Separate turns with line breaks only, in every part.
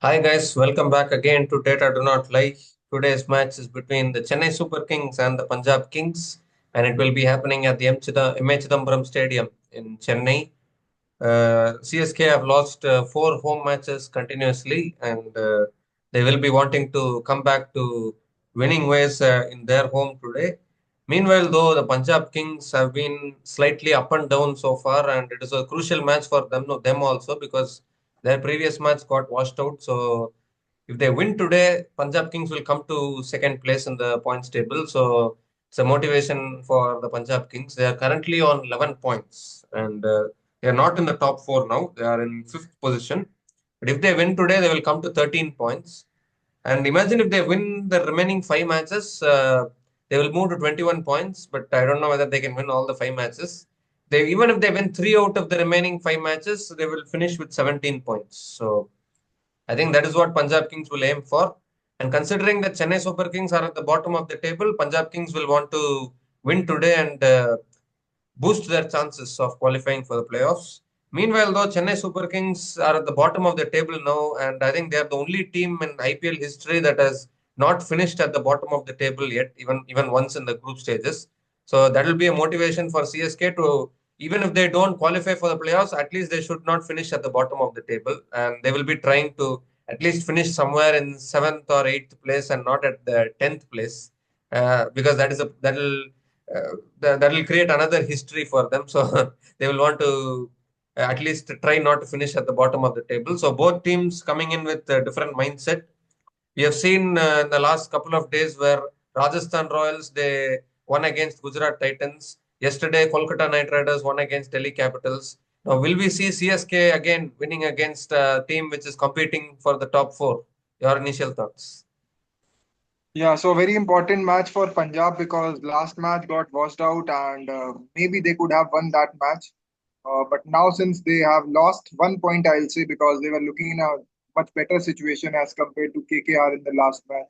Hi guys, welcome back again to Data Do Not Lie. Today's match is between the Chennai Super Kings and the Punjab Kings, and it will be happening at the M. A. Chidambaram Stadium in Chennai. CSK have lost four home matches continuously, and they will be wanting to come back to winning ways in their home today. Meanwhile, though, the Punjab Kings have been slightly up and down so far, and it is a crucial match for them, no, them also, because their previous match got washed out. So, if they win today, Punjab Kings will come to second place in the points table. So, it's a motivation for the Punjab Kings. They are currently on 11 points, and they are not in the top four now. They are in fifth position. But if they win today, they will come to 13 points. And imagine if they win the remaining five matches, they will move to 21 points. But I don't know whether they can win all the five matches. Even if they win three out of the remaining five matches, they will finish with 17 points. So I think that is what Punjab Kings will aim for. And considering that Chennai Super Kings are at the bottom of the table, Punjab Kings will want to win today and boost their chances of qualifying for the playoffs. Meanwhile, though, Chennai Super Kings are at the bottom of the table now, and I think they are the only team in IPL history that has not finished at the bottom of the table yet, even once in the group stages. So that will be a motivation for CSK to, even if they don't qualify for the playoffs, at least they should not finish at the bottom of the table, and they will be trying to at least finish somewhere in seventh or eighth place and not at the 10th place, because that will create another history for them. So they will want to at least try not to finish at the bottom of the table. So both teams coming in with a different mindset. We have seen in the last couple of days where Rajasthan Royals they won against Gujarat Titans. Yesterday, Kolkata Knight Riders won against Delhi Capitals. Now, will we see CSK again winning against a team which is competing for the top four? Your initial thoughts?
Yeah, so very important match for Punjab because last match got washed out and maybe they could have won that match. But now since they have lost 1 point, I'll say because they were looking in a much better situation as compared to KKR in the last match.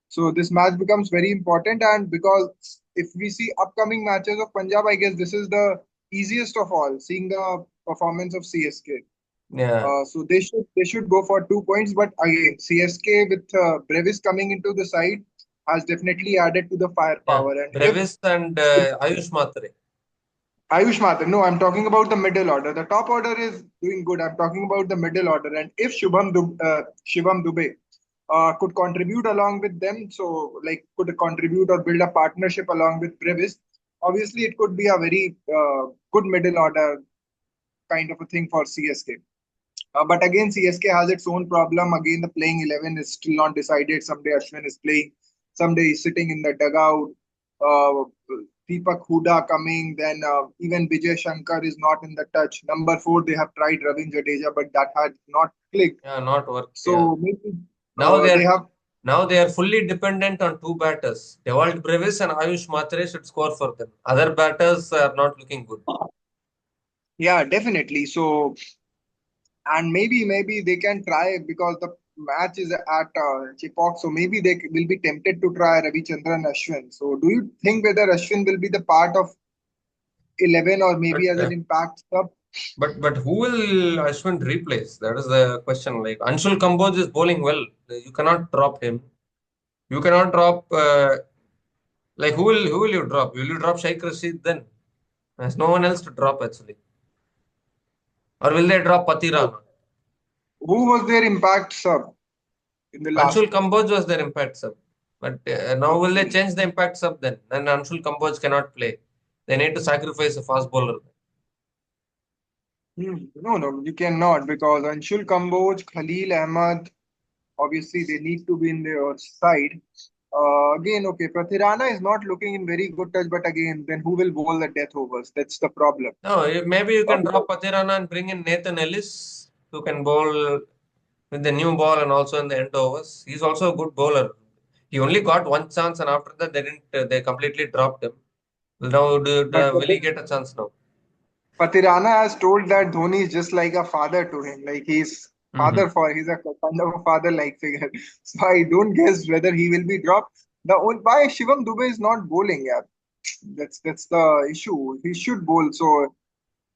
So this match becomes very important and because if we see upcoming matches of Punjab, I guess this is the easiest of all, seeing the performance of CSK.
Yeah.
So they should go for 2 points. But again, CSK with Brevis coming into the side has definitely added to the
Yeah.
firepower. And if
Brevis and Ayush Mhatre.
Ayush Mhatre, no, I'm talking about the middle order. The top order is doing good. I'm talking about the middle order. And if Shivam Dubey could contribute along with them, so like could contribute or build a partnership along with Brevis, obviously it could be a very good middle order kind of a thing for CSK. But again, CSK has its own problem. Again, the playing 11 is still not decided. Someday Ashwin is playing, someday he's sitting in the dugout. Uh, Deepak Huda coming, then even Vijay Shankar is not in the touch. Number four, they have tried Ravin Jadeja, but that had not clicked.
Yeah, not worked. Yeah.
So maybe
Now they
they
are
have,
now they are fully dependent on two batters. Devalt Brevis and Ayush Mhatre should score for them. Other batters are not looking good.
yeah, definitely. So and maybe they can try because the match is at Chipok, so maybe they will be tempted to try Ravichandran Ashwin. So do you think whether Ashwin will be the part of 11 or
But
maybe as an impact sub?
but who will Ashwin replace? That is the question. Like Anshul Kamboj is bowling well. You cannot drop him. You cannot drop like who will you drop? Will you drop Sheikh Rashid then? There's no one else to drop actually. Or will they drop
So
Patirana?
who was their impact sub in the last
Anshul
match?
Kamboj was their impact sub. But now will they
Okay.
change the impact sub then? Then Anshul Kamboj cannot play. They need to sacrifice a fast bowler.
No, no, you cannot because Anshul Kamboj, Khaleel Ahmed, obviously they need to be in their side. Again, okay, Prathirana is not looking in very good touch, but again, then who will bowl the death overs? That's the problem.
No, maybe you can
Because
drop Patirana and bring in Nathan Ellis, who can bowl with the new ball and also in the end overs. He's also a good bowler. He only got one chance, and after that they didn't. They completely dropped him. Now,
but
will he get a chance now?
Patirana has told that Dhoni is just like a father to him. Like
Hmm.
he's a kind of a father-like figure. So I don't guess whether he will be dropped. Why Shivam Dubey is not bowling, yeah. That's the issue. He should bowl. So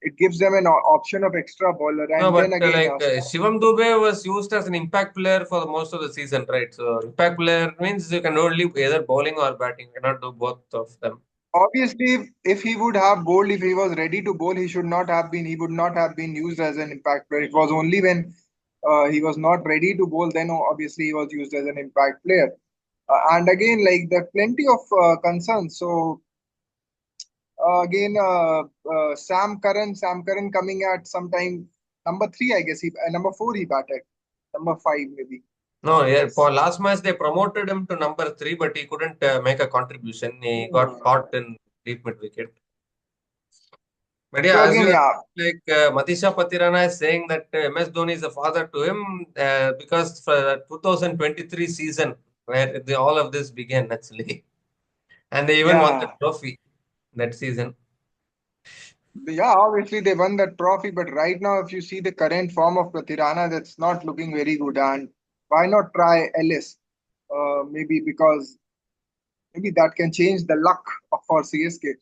it gives them an option of extra bowler.
No,
And then
but
again,
Shivam Dubey was used as an impact player for most of the season, right? So impact player means you can only either bowling or batting. You cannot do both of them.
obviously, if he would have bowled, if he was ready to bowl, he should not have been. He would not have been used as an impact player. It was only when he was not ready to bowl, then obviously he was used as an impact player. And again, like there are plenty of concerns. So again, Sam Curran coming at sometime number three, I guess. Number four he batted, number five maybe.
No, yeah,
Yes.
for last match they promoted him to number three, but he couldn't make a contribution. He got caught in deep mid wicket. But
So
yeah, as
again,
you
yeah,
like, Matisha Patirana is saying that MS Dhoni is a father to him because for the 2023 season where all of this began actually, and they even won the
yeah.
trophy that season.
Yeah, obviously they won the trophy, but right now, if you see the current form of Pratirana, that's not looking very good. And why not try Ellis? Maybe because maybe that can change the luck for CSK.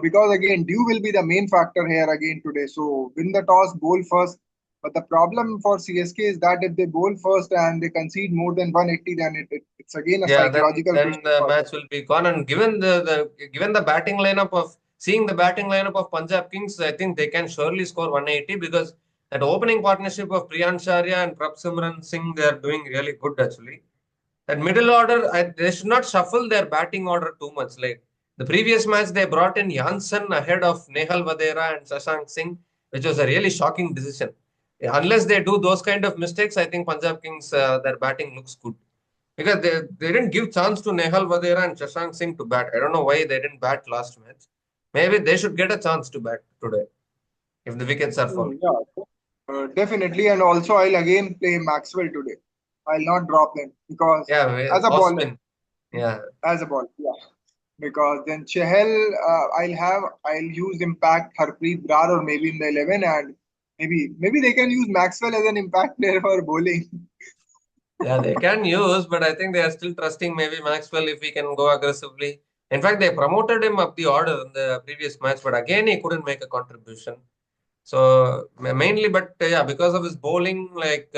Because again, Dew will be the main factor here again today. So win the toss, bowl first. But the problem for CSK is that if they bowl first and they concede more than 180, then it's again a
Yeah,
psychological
then
question
the
for them.
match will be gone. And given the batting lineup of seeing the batting lineup of Punjab Kings, I think they can surely score 180 because that opening partnership of Priyansh and Prabhsimran Singh, they are doing really good actually. That middle order, they should not shuffle their batting order too much. Like the previous match, they brought in Jansen ahead of Nehal and Shashank Singh, which was a really shocking decision. Unless they do those kind of mistakes, I think Punjab Kings, their batting looks good. Because they didn't give chance to Nehal and Shashank Singh to bat. I don't know why they didn't bat last match. Maybe they should get a chance to bat today if the wickets are falling.
Yeah, definitely. And also, I'll again play Maxwell today. I'll not drop him because
Yeah,
as a bowler,
Ashwin. Yeah,
as a bowler, yeah. Because then Chahal, I'll use Impact Harpreet Brar or maybe in the 11, and maybe they can use Maxwell as an impact player for bowling.
yeah, they can use, but I think they are still trusting maybe Maxwell if he can go aggressively. In fact, they promoted him up the order in the previous match, but again he couldn't make a contribution. So mainly, but yeah, because of his bowling, like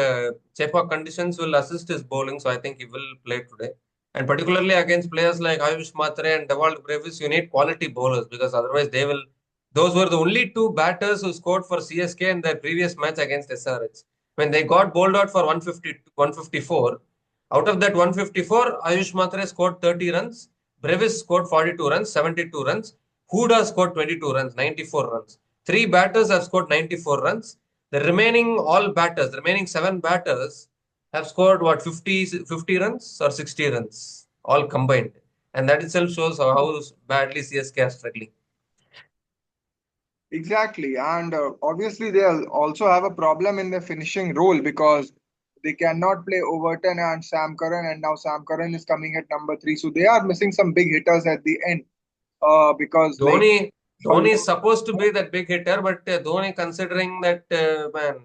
Chepa conditions will assist his bowling, so I think he will play today. And particularly against players like Ayush Mhatre and Brevis, you need quality bowlers because otherwise they will. Those were the only two batters who scored for CSK in their previous match against SRH. When they got bowled out for 150, 154, out of that 154, Ayush Mhatre scored 30 runs, Brevis scored 42 runs, 72 runs, Huda scored 22 runs, 94 runs. Three batters have scored 94 runs. The remaining all batters, the remaining seven batters have scored what 50 runs or 60 runs, all combined. And that itself shows how badly CSK are struggling.
Exactly, and obviously they also have a problem in the finishing role because they cannot play Overton and Sam Curran, and now Sam Curran is coming at number three, so they are missing some big hitters at the end. Because like
Dhoni, Dhoni is supposed to be that big hitter, but Dhoni considering that man,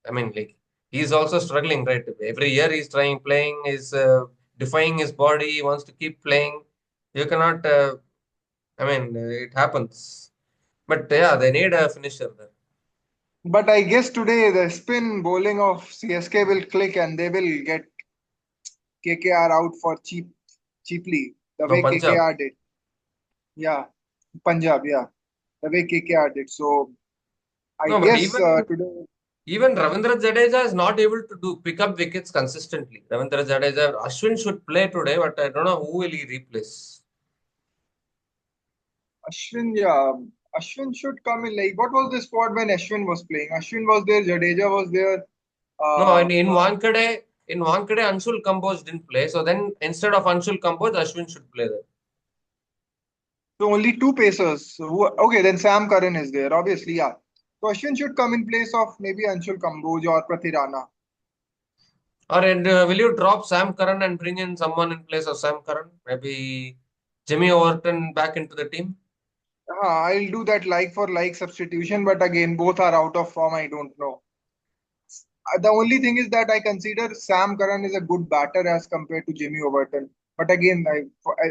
I mean, like he's also struggling, right? Every year he's trying playing, is defying his body, he wants to keep playing. You cannot. I mean, it happens. But yeah, they need a finisher there.
but I guess today the spin bowling of CSK will click and they will get KKR out for cheaply the
No,
way
Punjab.
KKR did. Yeah, Punjab, yeah, the way KKR did. So I
No, but
guess today.
even Ravindra Jadeja is not able to do pick up wickets consistently. Ravindra Jadeja, Ashwin should play today, but I don't know who will he replace.
Ashwin, yeah, Ashwin should come in. Like, what was the squad when Ashwin was playing? Ashwin was there, Jadeja was there.
No,
Uh,
In Wankhede, Anshul Kamboj didn't play. So then instead of Anshul Kamboj, Ashwin should play there.
so only two pacers. Okay, then Sam Curran is there. Obviously, yeah. So Ashwin should come in place of maybe Anshul Kamboj or Prathirana.
Or will you drop Sam Curran and bring in someone in place of Sam Curran? Maybe Jimmy Overton back into the team?
I'll do that like for like substitution, but again, both are out of form. I don't know. The only thing is that I consider Sam Curran is a good batter as compared to Jimmy Overton. But again,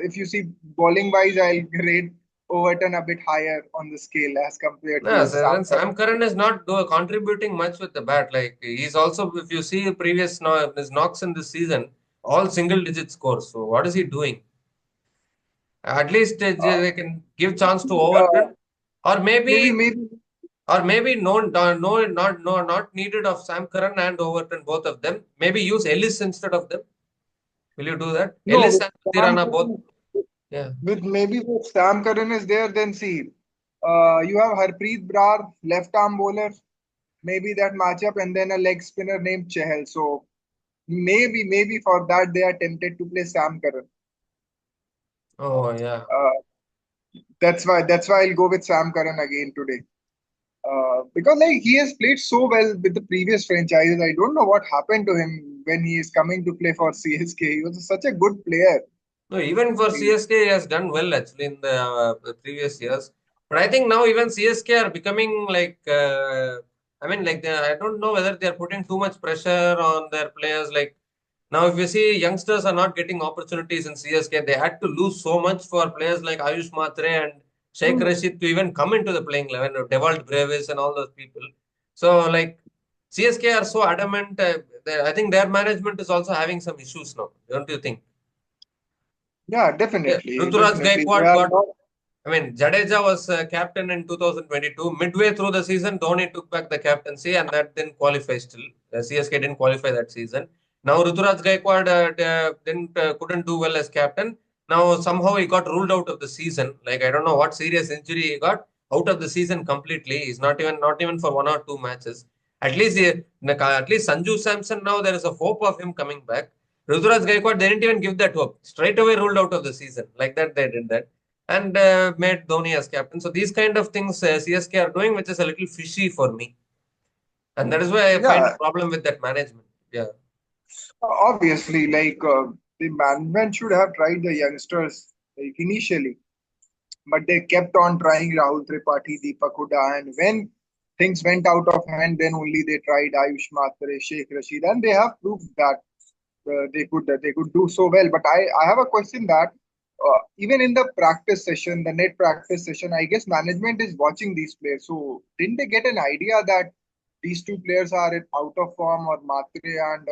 if you see bowling wise, I'll rate Overton a bit higher on the scale as compared
No,
to Sam
Sam
Curran.
Curran is not contributing much with the bat. Like he's also, if you see previous his knocks in this season, all single digit scores. So what is he doing? At least they can give chance to
Maybe,
Overton, or
maybe
not needed of Sam Curran and Overton, both of them. Maybe use Ellis instead of them. Will you do that?
no.
Ellis and Tirana both. Yeah.
With Sam Curran is there, then see, you have Harpreet Brar, left arm bowler, maybe that matchup, and then a leg spinner named Chahal. So maybe for that they are tempted to play Sam Curran.
Oh yeah.
Uh, that's why I'll go with Sam Curran again today. Because like he has played so well with the previous franchises. I don't know what happened to him when he is coming to play for CSK. He was such a good player.
No, even for
He-
CSK, he has done well actually in the previous years. But I think now even CSK are becoming like, I mean, like I don't know whether they are putting too much pressure on their players. Like now, if you see, youngsters are not getting opportunities in CSK. They had to lose so much for players like Ayush Mhatre and Sheikh Rashid to even come into the playing 11, Devalt Brevis and all those people. So, like, CSK are so adamant. I think their management is also having some issues now. Don't you think?
yeah,
Yeah,
definitely,
Ruturaj
definitely. They
Gaikwad
are
got.
not.
I mean, Jadeja was captain in 2022. Midway through the season, Dhoni took back the captaincy, and that didn't qualify still. CSK didn't qualify that season. Now Ruturaj Gaikwad didn't couldn't do well as captain. Now somehow he got ruled out of the season. Like I don't know what serious injury he got out of the season completely. He's not even for 1 or 2 matches. At least Sanju Samson, now there is a hope of him coming back. Ruturaj Gaikwad, they didn't even give that hope. Straight away ruled out of the season. Like that they did that and made Dhoni as captain. So these kind of things CSK are doing, which is a little fishy for me, and that is why I find a
Yeah,
problem with that management. Yeah,
obviously, the management should have tried the youngsters like initially, but they kept on trying Rahul Tripathi, Deepak Hooda, and when things went out of hand, then only they tried Ayush Mhatre, Sheikh Rashid, and they have proved that they could do so well. But I have a question that even in the practice session, the net practice session, I guess management is watching these players. So didn't they get an idea that these two players are in out of form, or Matre and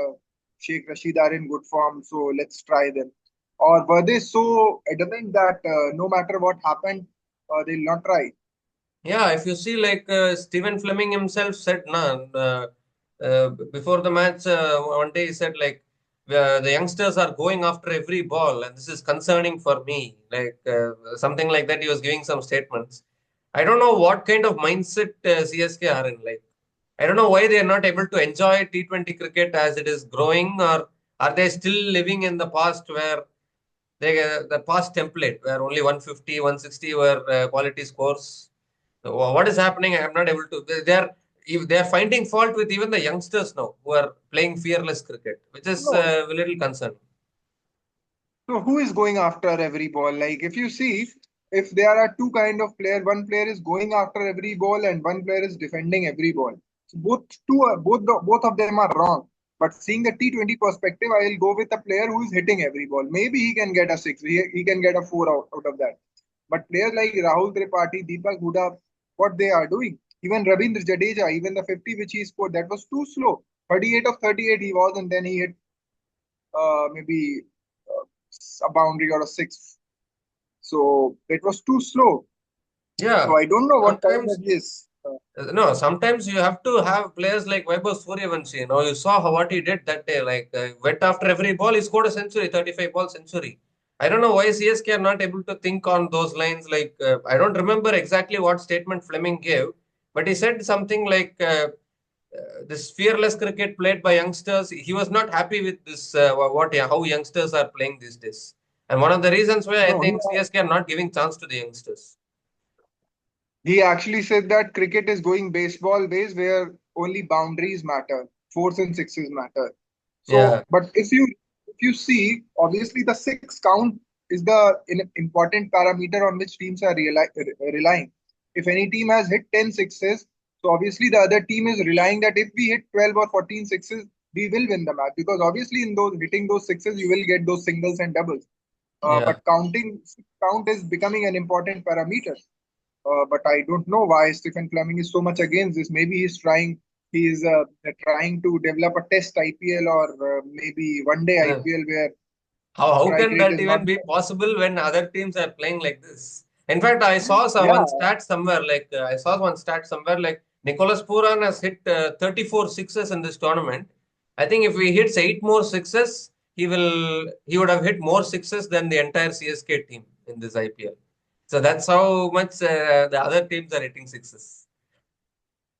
Sheikh Rashid are in good form? So let's try them. Or were they so adamant that no matter what happened, they'll not try?
yeah. If you see, like Stephen Fleming himself said, nah, before the match, one day he said, like the youngsters are going after every ball, and this is concerning for me. Like something like that. He was giving some statements. I don't know what kind of mindset CSK are in. Like I don't know why they are not able to enjoy T20 cricket as it is growing, or are they still living in the past where the past template where only 150, 160 were quality scores. So what is happening? I am not able to. They are finding fault with even the youngsters now who are playing fearless cricket, which is
No.
a little concern.
So who is going after every ball? Like if you see, if there are two kind of player, one player is going after every ball and one player is defending every ball. So both of them are wrong. But seeing the T20 perspective, I will go with a player who is hitting every ball. Maybe he can get a six. He can get a four out of that. But players like Rahul Tripathi, Deepak Hooda, what they are doing. Even Ravindra Jadeja, even the 50 which he scored, that was too slow. 38 of 38 he was, and then he hit maybe a boundary or a six. So it was too slow. So
Yeah,
I don't know what kind
sometimes
of yes.
no, sometimes you have to have players like Vaibhav Suryavanshi. You saw what he did that day. Like went after every ball, he scored a century, 35 ball century. I don't know why CSK are not able to think on those lines. Like I don't remember exactly what statement Fleming gave, but he said something like this fearless cricket played by youngsters. He was not happy with this what how youngsters are playing these days. And one of the reasons why I
No,
think CSK are not giving chance to the youngsters.
he actually said that cricket is going baseball base where only boundaries matter, fours and sixes matter.
Yeah.
So, but if you see, obviously the six count is the important parameter on which teams are relying. If any team has hit 10 sixes, so obviously the other team is relying that if we hit 12 or 14 sixes, we will win the match, because obviously in those hitting those sixes, you will get those singles and doubles.
Yeah.
But count is becoming an important parameter. But I don't know why Stephen Fleming is so much against this. Maybe he's trying to develop a test IPL or maybe one day
Yeah.
IPL where
How
strike
can
rate
that
is not
even be
there.
possible when other teams are playing like this? In fact, I saw
Yeah,
one stat somewhere I saw one stat somewhere like Nicholas Puran has hit 34 sixes in this tournament. I think if he hits eight more sixes, he would have hit more sixes than the entire CSK team in this IPL. So that's how much the other teams are hitting sixes.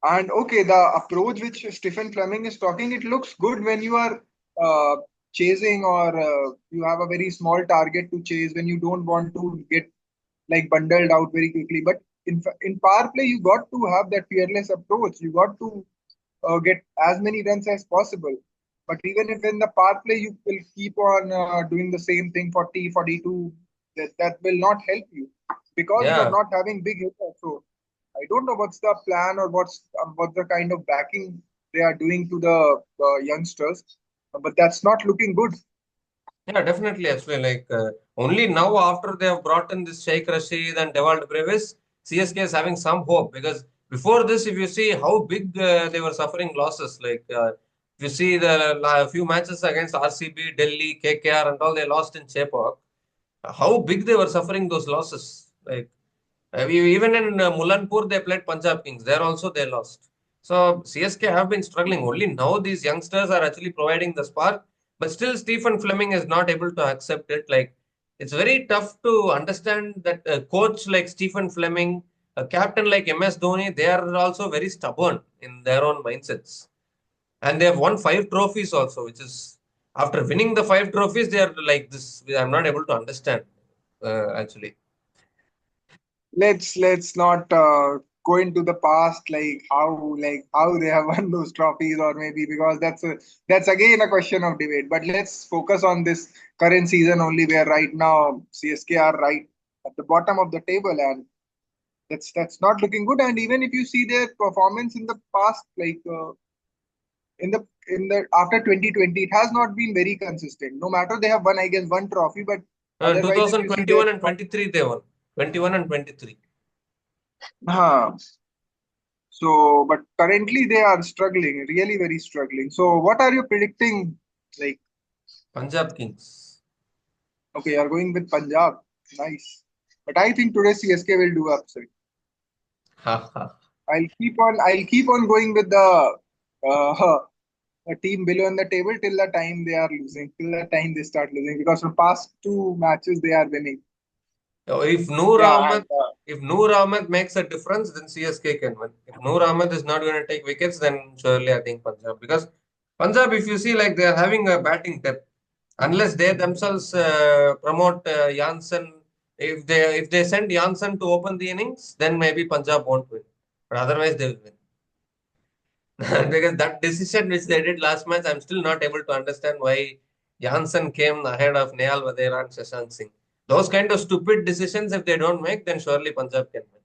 and okay, the approach which Stephen Fleming is talking, it looks good when you are uh, chasing or you have a very small target to chase when you don't want to get like bundled out very quickly. But in power play, you got to have that fearless approach. You got to get as many runs as possible. But even if in the power play you will keep on doing the same thing 40, 42, that will not help you because you are
Yeah.
not having big hitters. So I don't know what's the plan or what's the kind of backing they are doing to the youngsters, but that's not looking good.
Yeah, definitely, actually. Only now after they have brought in this Sheikh Rashid and Devald Brevis, CSK is having some hope because before this, if you see how big they were suffering losses, if you see the few matches against RCB, Delhi, KKR, and all, they lost in Chepauk. How big they were suffering those losses. Even in Mulanpur, they played Punjab Kings. There also they lost. So CSK have been struggling. Only now these youngsters are actually providing the spark. But still, Stephen Fleming is not able to accept it. It's very tough to understand that a coach like Stephen Fleming, a captain like MS Dhoni, they are also very stubborn in their own mindsets. And they have won five trophies also, which is after winning the five trophies, they are like this. I'm not able to understand actually.
Let's not go into the past like how they have won those trophies or maybe because that's again a question of debate, but let's focus on this current season only where right now CSK are right at the bottom of the table and that's not looking good. And even if you see their performance in the past in the after 2020 it has not been very consistent. No matter they have won I guess one trophy, but otherwise if you see their
2021 and 23 they won. 21 and 23.
huh, so, but currently they are struggling, really very struggling. So, what are you predicting? Like,
Punjab Kings.
okay, you are going with Punjab. Nice. But I think today CSK will do upset.
Ha ha.
I'll keep on going with uh, the team below in the table till the time they are losing, till the time they start losing. Because from past two matches they are winning.
So if Noor
Yeah,
Ahmed,
and
if Noor Ahmed makes a difference, then CSK can win. If Noor Ahmed is not going to take wickets, then surely I think Punjab. Because Punjab, if you see, they are having a batting depth. Unless they themselves promote Jansen, if they send Jansen to open the innings, then maybe Punjab won't win. But otherwise, they will win. Because that decision which they did last match, I'm still not able to understand why Jansen came ahead of Nehal Vadera and Shashank Singh. Those kind of stupid decisions, if they don't make, then surely Punjab can win.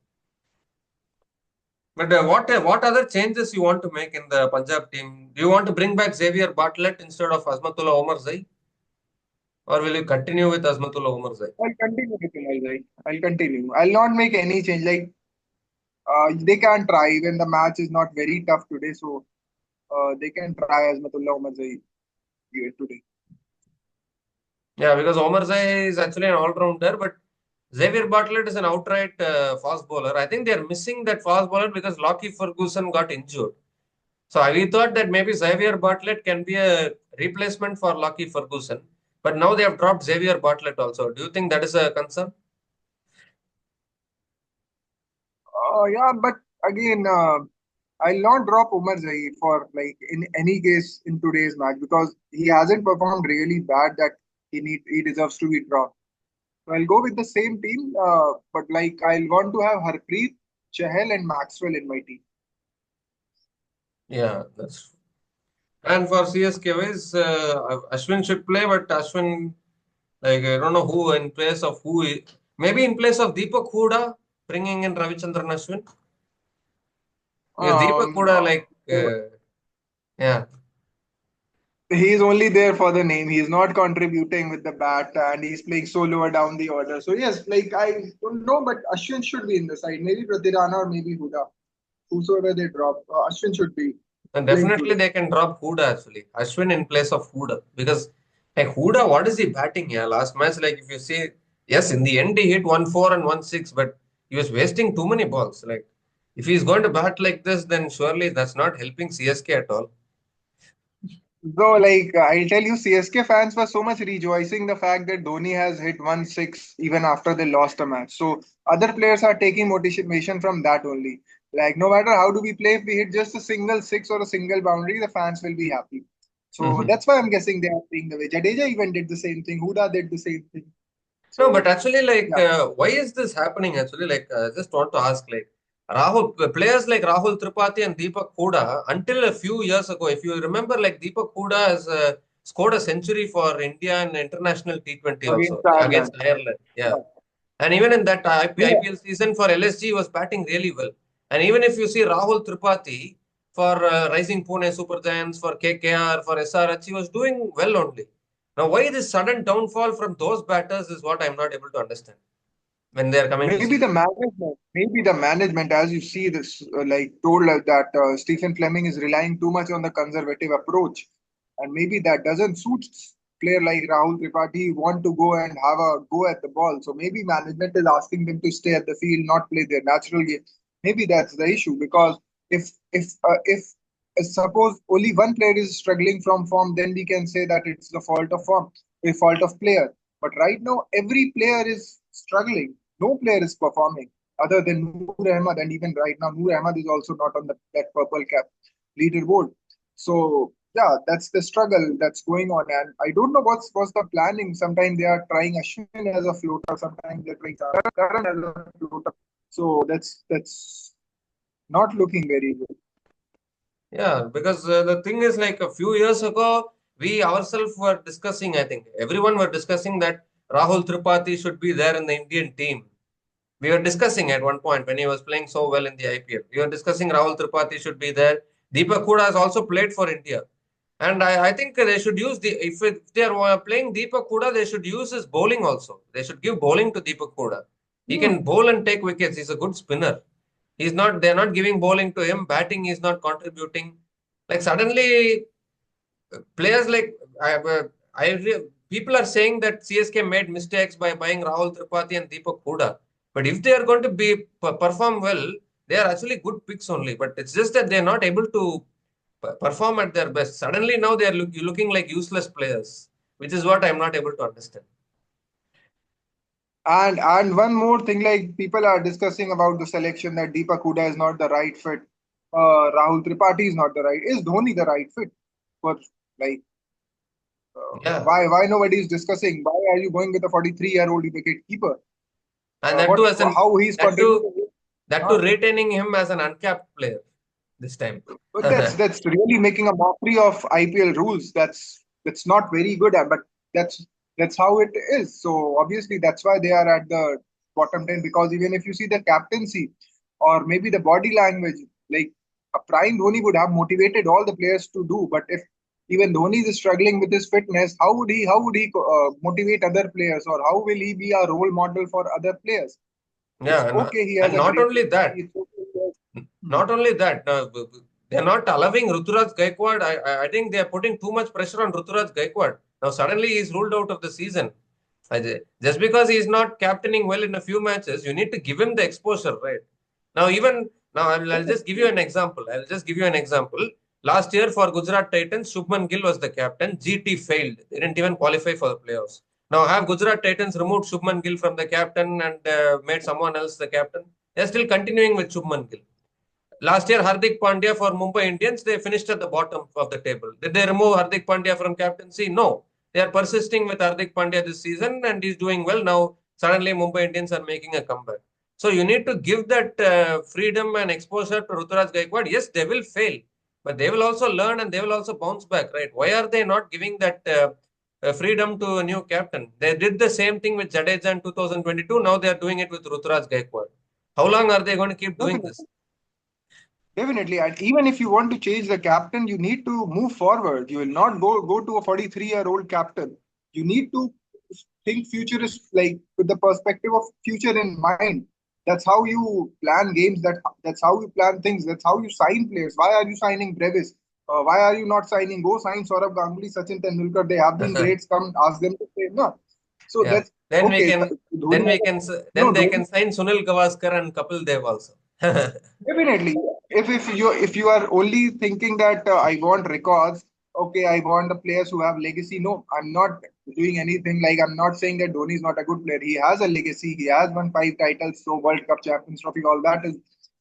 But what other changes you want to make in the Punjab team? Do you want to bring back Xavier Bartlett instead of Azmatullah Omar Zai, or will you continue with Azmatullah Omar Zai?
I'll continue with Vinay. I'll continue. I'll not make any change. Like, they can try even the match is not very tough today, so they can try as Matullah Umar today.
Yeah, because Omar Zai is actually an all-rounder, but Xavier Bartlett is an outright fast bowler. I think they are missing that fast bowler because Lockie Ferguson got injured. So we thought that maybe Xavier Bartlett can be a replacement for Lockie Ferguson, but now they have dropped Xavier Bartlett also. Do you think that is a concern?
Yeah, but again, I'll not drop Umar Zai for like in any case in today's match because he hasn't performed really bad that he deserves to be dropped. So I'll go with the same team, but like I'll want to have Harpreet, Chahal, and Maxwell in my team.
Yeah, that's. And for CSK, wise, Ashwin should play, but Ashwin, I don't know who in place of who. Maybe in place of Deepak Huda, bringing in Ravichandran Ashwin. Because Deepak
Um,
Huda,
uh,
yeah,
he's only there for the name. He's not contributing with the bat, and he's playing so lower down the order. So yes, like I don't know, but Ashwin should be in the side. Maybe Pratirana or maybe Huda, whosoever they drop. Ashwin should be
And
playing
definitely
today.
they can drop Huda actually. Ashwin in place of Huda. Because like Huda, what is he batting here? Last match, like if you see, yes, in the end he hit 1-4 and 1-6, but he was wasting too many balls. Like if he's going to bat like this, then surely that's not helping CSK at all.
So, like, I'll tell you, CSK fans were so much rejoicing the fact that Dhoni has hit 1-6 even after they lost a match. So, other players are taking motivation from that only. Like, no matter how do we play, if we hit just a single six or a single boundary, the fans will be happy. So,
Mhm.
that's why I'm guessing they are playing the way. Jadeja even did the same thing. Huda did the same thing.
No, but
So,
actually, like,
yeah.
why is this happening? Actually, like, just want to ask, like, players like Rahul Tripathi and Deepak Huda, until a few years ago, if you remember, like, Deepak Huda has scored a century for India in international T20
Against
also
Ireland.
against Ireland. Yeah.
Yeah.
And even in that
Yeah.
IPL season for LSG, he was batting really well. And even if you see Rahul Tripathi for Rising Pune Super Giants, for KKR, for SRH, he was doing well only. Now, why this sudden downfall from those batters is what I'm not able to understand when they are coming to CSK.
Maybe the management, as you see this, like told us that Stephen Fleming is relying too much on the conservative approach, and maybe that doesn't suit player like Rahul Tripathi want to go and have a go at the ball. So maybe management is asking them to stay at the field, not play their natural game. Maybe that's the issue because if suppose only one player is struggling from form, then we can say that it's the fault of form, a fault of player. But right now, every player is struggling. No player is performing other than Noor Ahmad, and even right now, Noor Ahmad is also not on that purple cap leaderboard. So yeah, that's the struggle that's going on, and I don't know what's the planning. Sometimes they are trying Ashwin as a floater, sometimes they're trying Karan as a floater. So that's not looking very good.
Yeah, because the thing is, like a few years ago, we ourselves were discussing, I think everyone were discussing that Rahul Tripathi should be there in the Indian team. We were discussing at one point when he was playing so well in the IPL. We were discussing Rahul Tripathi should be there. Deepak Huda has also played for India. And I think they should use if they are playing Deepak Huda, they should use his bowling also. They should give bowling to Deepak Huda. He can bowl and take wickets. He's a good spinner. They're not giving bowling to him. Batting is not contributing. Like suddenly players like people are saying that CSK made mistakes by buying Rahul Tripathi and Deepak Huda. But if they are going to perform well, they are actually good picks only. But it's just that they are not able to perform at their best. Suddenly now they are looking like useless players, which is what I'm not able to understand.
And one more thing, like people are discussing about the selection that Deepak Huda is not the right fit. Rahul Tripathi is not the right. Is Dhoni the right fit? For like
Yeah,
why nobody is discussing? Why are you going with a 43-year-old wicket keeper?
and that
What
too as an
how he's
that too
contributing?
that too
Uh,
retaining him as an uncapped player this time.
but that's really making a mockery of IPL rules. That's not very good, but that's that's how it is. So obviously that's why they are at the bottom 10 because even if you see the captaincy or maybe the body language, like a prime Dhoni would have motivated all the players to do. But if even Dhoni is struggling with his fitness, how would he motivate other players or how will he be a role model for other players?
Yeah,
It's okay, he has
and
a
not
great
only
capacity.
that,
It's okay. He has, Hmm.
not only that, they're not allowing Ruturaj Gaikwad. I think they are putting too much pressure on Ruturaj Gaikwad. Now suddenly he's ruled out of the season. Just because he's not captaining well in a few matches, you need to give him the exposure, right? Now even now, I'll just give you an example. I'll just give you an example. Last year for Gujarat Titans, Shubman Gill was the captain. GT failed. They didn't even qualify for the playoffs. Now have Gujarat Titans removed Shubman Gill from the captain and made someone else the captain? They're still continuing with Shubman Gill. Last year, Hardik Pandya for Mumbai Indians, they finished at the bottom of the table. Did they remove Hardik Pandya from captaincy? No. They are persisting with Hardik Pandya this season and he's doing well. Now, suddenly, Mumbai Indians are making a comeback. So, you need to give that freedom and exposure to Ruturaj Gaikwad. Yes, they will fail, but they will also learn and they will also bounce back, right? Why are they not giving that freedom to a new captain? They did the same thing with Jadeja in 2022. Now they are doing it with Ruturaj Gaikwad. How long are they going to keep doing this?
Definitely, and even if you want to change the captain, you need to move forward. You will not go to a 43-year-old captain. You need to think futurist, like with the perspective of future in mind. That's how you plan games. That's how you plan things. That's how you sign players. Why are you signing Brevis? Why are you not signing? Go sign Saurabh Ganguly, Sachin Tendulkar. They have been greats. Come ask them to play. No, so
Yeah.
that's
Then we
okay.
can
Dhoni has
then
no
they
Dhoni.
can sign Sunil Gavaskar and Kapil Dev also.
Definitely. If you are only thinking that I want records, okay, I want the players who have legacy. No, I'm not doing anything like I'm not saying that Dhoni is not a good player. He has a legacy. He has won 5 titles, so World Cup, Champions Trophy, all that is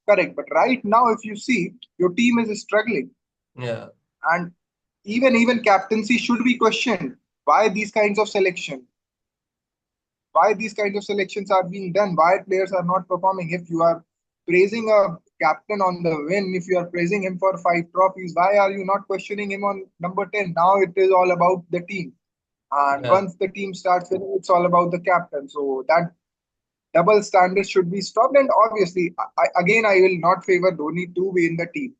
correct. But right now, if you see, your team is struggling,
Yeah.
and even captaincy should be questioned. Why these kinds of selection? Why these kinds of selections are being done, why players are not performing. If you are praising a captain on the win, if you are praising him for 5 trophies, why are you not questioning him on number 10? Now it is all about the team. And
Yeah.
once the team starts winning, it's all about the captain. So that double standard should be stopped. And obviously, again, I will not favor Dhoni to be in the team.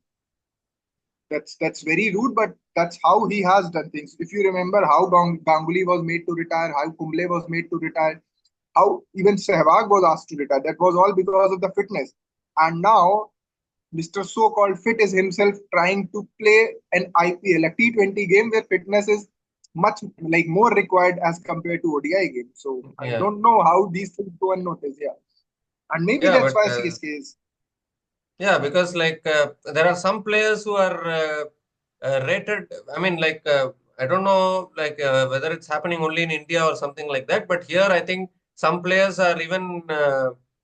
That's very rude, but that's how he has done things. If you remember how Ganguly was made to retire, how Kumble was made to retire, how even Sehwag was asked to retire. That was all because of the fitness. And now Mr. So-called fit is himself trying to play an IPL, a T20 game where fitness is much like more required as compared to ODI game. So I
Yeah.
don't know how these things go unnoticed. Yeah, and maybe
Yeah,
that's
but
why CSK is.
yeah, because like there are some players who are rated. I mean, like I don't know, like whether it's happening only in India or something like that. But here, I think some players are even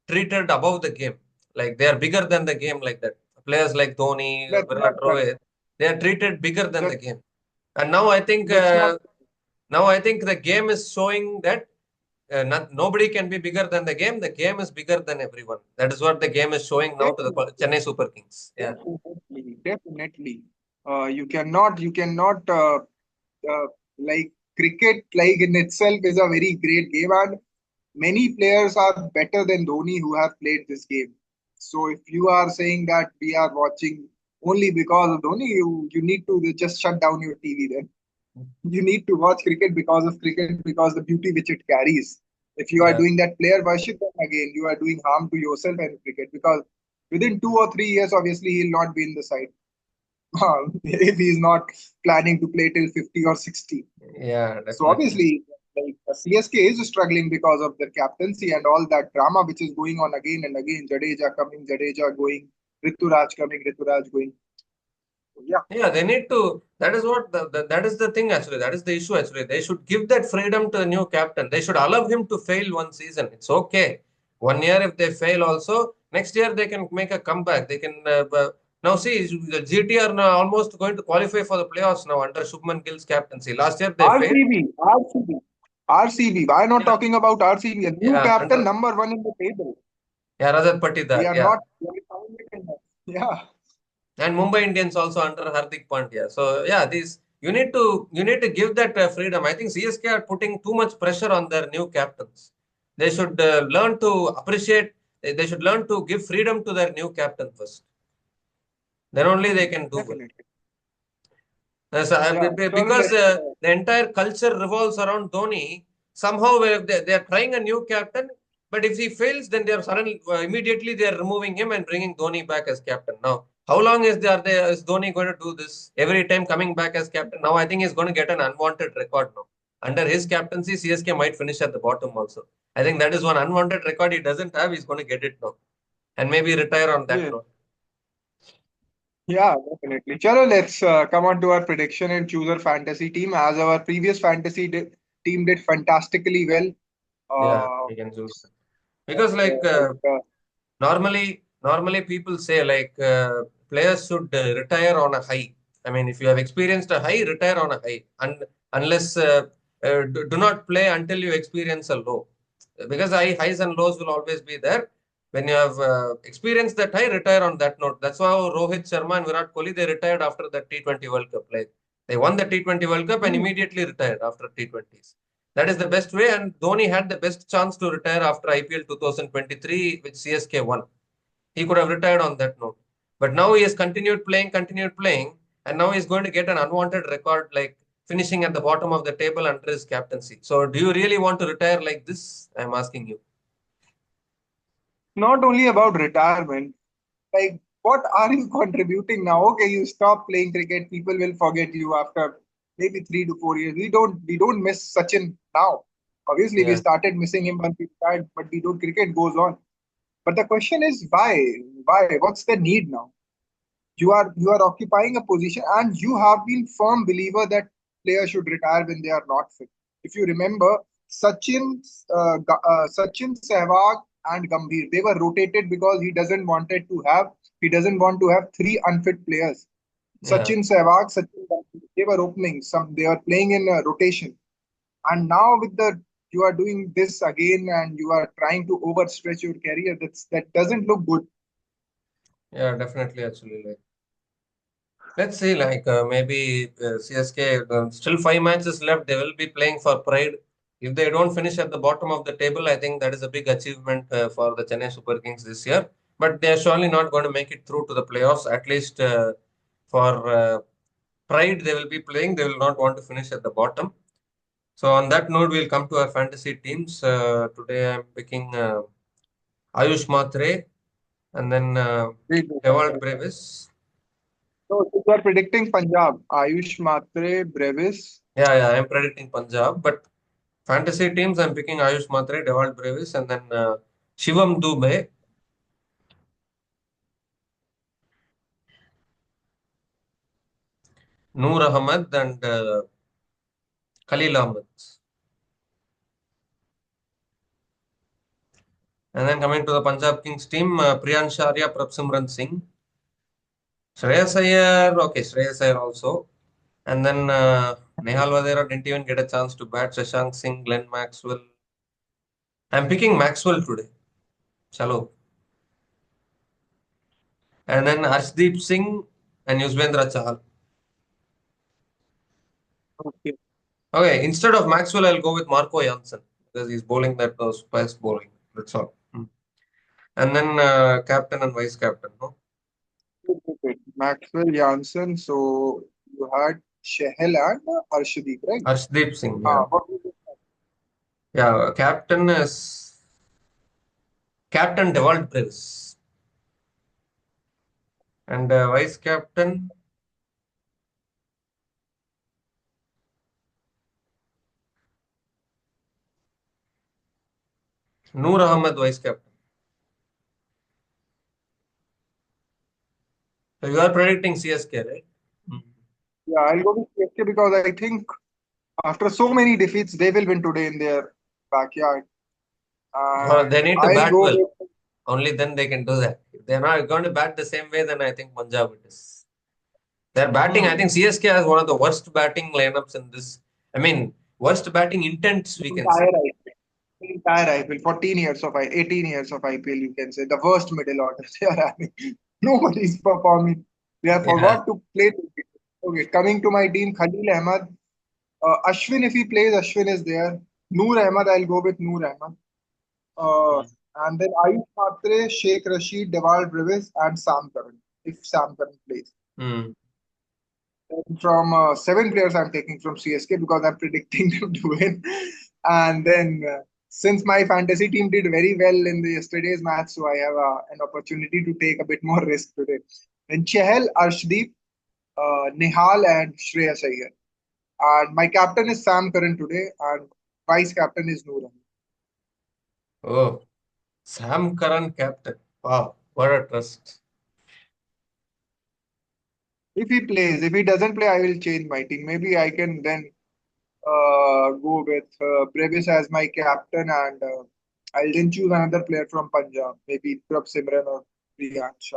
treated above the game. Like they are bigger than the game, like that. Players like Dhoni,
That's
Virat,
not correct.
Rohit, they are treated bigger than the
That
game. And now I think
that's not.
the game is showing that nobody can be bigger than the game. The game is bigger than everyone. That is what the game is showing now to the
Definitely,
Chennai Super Kings. Yeah.
definitely. You cannot like cricket, like in itself, is a very great game, and many players are better than Dhoni who have played this game. So if you are saying that we are watching only because of Dhoni, you need to just shut down your TV then. You need to watch cricket because of cricket, because the beauty which it carries. If you are
Yeah.
doing that player worship, then again you are doing harm to yourself and cricket, because within 2 or 3 years, obviously he'll not be in the side. If he's not planning to play till 50 or 60.
Yeah,
So
definitely.
obviously, like CSK is struggling because of their captaincy and all that drama which is going on again and again. Jadeja coming, Jadeja going, Rituraj coming, Rituraj going. So, yeah,
Yeah, they need to. That is what that is the thing actually. That is the issue actually. They should give that freedom to the new captain. They should allow him to fail one season. It's okay. 1 year if they fail also, next year they can make a comeback. They can now see the GT are now almost going to qualify for the playoffs now under Shubman Gill's captaincy. Last year they failed.
RCB. Why not
Yeah,
talking about RCB? A new
yeah,
captain,
under
number one in the table.
yeah, Rajat
We
Patidar.
are
Yeah.
not. We are finding it in that. Yeah,
And Mumbai Indians also under Hardik Pandya. So yeah, these you need to give that freedom. I think CSK are putting too much pressure on their new captains. They should learn to appreciate. They should learn to give freedom to their new captain first. Then only they can do well.
definitely. Yeah, Chalo,
Because
let's.
the entire culture revolves around Dhoni. Somehow they are trying a new captain, but if he fails, then they are suddenly immediately they are removing him and bringing Dhoni back as captain. Now, how long is Dhoni going to do this? Every time coming back as captain. Now I think he's going to get an unwanted record now. Under his captaincy, CSK might finish at the bottom also. I think that is one unwanted record he doesn't have. He's going to get it now, and maybe retire on that
Yeah,
note.
yeah, definitely. Chalo, let's come on to our prediction and choose our fantasy team. As our previous team did fantastically well.
Yeah,
Uh,
we can choose that. Because like
like
normally people say like players should retire on a high. I mean, if you have experienced a high, retire on a high, and unless do not play until you experience a low, because highs and lows will always be there. When you have experienced that high, retire on that note. That's why Rohit Sharma and Virat Kohli they retired after the T20 World Cup. Like they won the T20 World Cup and
hmm,
immediately retired after T20s. That is the best way. And Dhoni had the best chance to retire after IPL 2023, which CSK won. He could have retired on that note. But now he has continued playing, and now he's going to get an unwanted record like finishing at the bottom of the table under his captaincy. So, do you really want to retire like this? I'm asking you.
Not only about retirement, like what are you contributing now? Okay, you stop playing cricket, people will forget you after maybe 3 to 4 years. We don't miss Sachin now. Obviously, we
Yeah,
started missing him when he died, but we don't. Cricket goes on. But the question is why? Why? What's the need now? You are occupying a position, and you have been firm believer that players should retire when they are not fit. If you remember, Sachin, Sehwag, and Gambhir, they were rotated because he doesn't want to have three unfit players.
yeah,
Sachin, Gambhir, they were opening some. They were playing in a rotation, and now with the you are doing this again, and you are trying to overstretch your career. That doesn't look good.
yeah, definitely. Actually, like let's see, like maybe CSK still 5 matches left. They will be playing for pride. If they don't finish at the bottom of the table, I think that is a big achievement for the Chennai Super Kings this year. But they are surely not going to make it through to the playoffs. At least for pride, they will be playing. They will not want to finish at the bottom. So on that note, we'll come to our fantasy teams. Today I'm picking Ayush Mhatre and then Brevis.
So you are predicting Punjab, Ayush Mhatre, Brevis.
Yeah, I'm predicting Punjab, but fantasy teams, I'm picking Ayush Mhatre, Brevis, and then Shivam Dubey, Noor Ahmed, and Khaleel Ahmed. And then coming to the Punjab Kings team, Priyansh, prabhsimran Singh, Shreyas Iyer, okay, Shreyas Iyer also. And then Nehal Vadera didn't even get a chance to bat. Shashank Singh, Glenn Maxwell. I'm picking Maxwell today. Chalo. And then Arshdeep Singh and Yuzvendra Chahal.
Okay.
Okay, instead of Maxwell, I'll go with Marco Jansen because he's bowling that fast bowling. That's all. And then captain and vice captain. No?
Okay. Maxwell Jansen. So you had Chahal and Arshdeep, right?
Arshdeep Singh. Yeah.
What was it?
Yeah. Captain is Captain Brevis. And vice captain Noor Ahmed, vice captain. So you are predicting CSK, right? Mm.
Yeah, I'll go with CSK because I think after so many defeats, they will win today in their backyard.
They
And
need to
I'll
bat
go
well.
with
Only then they can do that. If they're not going to bat the same way, then I think Punjab it is. Their batting, I think
hmm,
CSK has one of the worst batting lineups in this. I mean, worst batting intents, we can say.
entire IPL. Entire IPL. 14 years of 18 years of IPL, you can say. The worst middle order they are having. Nobody's performing. They have
Yeah.
forgot to play cricket. Okay, coming to my team, Khalil Ahmed. Ashwin, if he plays, Ashwin is there. Noor Ahmed, I'll go with Noor Ahmed. Uh, and then Ayush Mhatre, Sheikh Rashid, Brevis, and Sam Curran, if Sam Curran plays.
Hmm.
And from seven players, I'm taking from CSK because I'm predicting them to win. And then, since my fantasy team did very well in the yesterday's match, so I have an opportunity to take a bit more risk today. Then Chahal, Arshdeep, Nehal, and Shreyas Iyer. And my captain is Sam Curran today, and vice captain is Noor.
Oh, Sam Curran captain. Wow, what a trust.
If he plays, if he doesn't play, I will change my team. Maybe I can then go with Brevis as my captain, and I'll then choose another player from Punjab, maybe Prabhsimran or Priyansh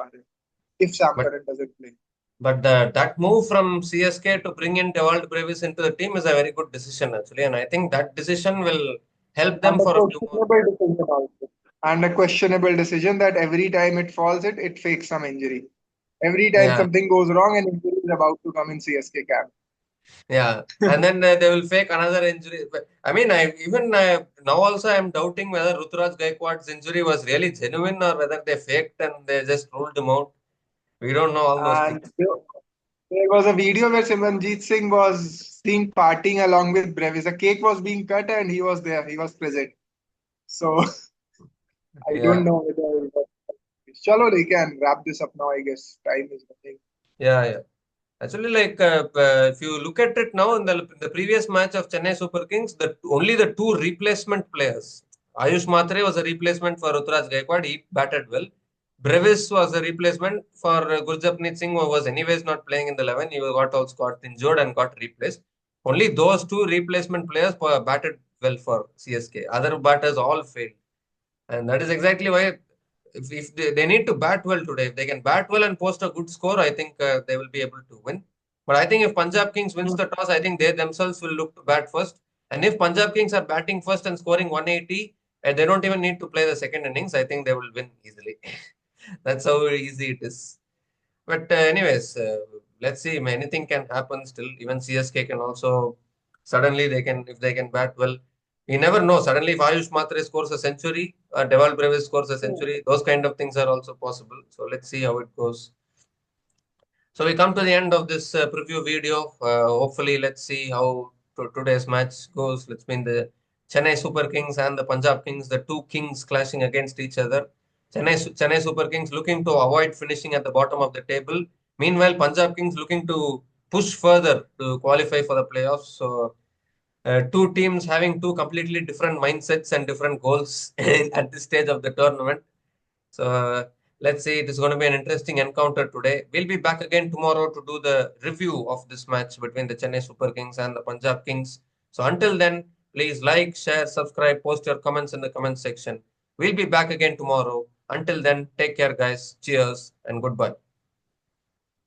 if Sam
But
Curran doesn't play.
that move from CSK to bring in Brevis into the team is a very good decision actually, and I think that decision will help them
And a
for a few more.
questionable decision also. And a questionable decision that every time it falls, it fakes some injury. Every time
Yeah,
something goes wrong, an injury is about to come in CSK camp.
yeah, and then they will fake another injury. But, I mean, I even now also I'm doubting whether Ruturaj Gaikwad's injury was really genuine or whether they faked and they just ruled him out. We don't know all those
And
things.
there was a video where Simranjeet Singh was seen partying along with Brevis. A cake was being cut and he was there. He was present. So I don't
Yeah,
know whether. Chalo, they can wrap this up now. I guess time is running.
yeah, yeah. Actually, if you look at it now in the previous match of Chennai Super Kings, only the two replacement players. Ayush Mhatre was a replacement for Ruturaj Gaikwad. He batted well. Brevis was a replacement for Gurjapneet Singh, who was anyways not playing in the 11. He also got injured and got replaced. Only those two replacement players batted well for CSK. Other batters all failed. And that is exactly why if they need to bat well today. If they can bat well and post a good score, I think they will be able to win. But I think if Punjab Kings wins the toss, I think they themselves will look to bat first. And if Punjab Kings are batting first and scoring 180, and they don't even need to play the second innings, I think they will win easily. That's how easy it is. But anyways, let's see. Anything can happen still. Even CSK can also suddenly they can if they can bat well. You never know. Suddenly, if Ayush Mhatre scores a century, Deval Brevis scores a century, those kind of things are also possible. So let's see how it goes. So we come to the end of this preview video. Hopefully, let's see how today's match goes between the Chennai Super Kings and the Punjab Kings, the two kings clashing against each other. Chennai Super Kings looking to avoid finishing at the bottom of the table. Meanwhile, Punjab Kings looking to push further to qualify for the playoffs. So two teams having two completely different mindsets and different goals at this stage of the tournament. So let's see, it is going to be an interesting encounter today. We'll be back again tomorrow to do the review of this match between the Chennai Super Kings and the Punjab Kings. So until then, please like, share, subscribe, post your comments in the comment section. We'll be back again tomorrow. Until then, take care, guys. Cheers and goodbye.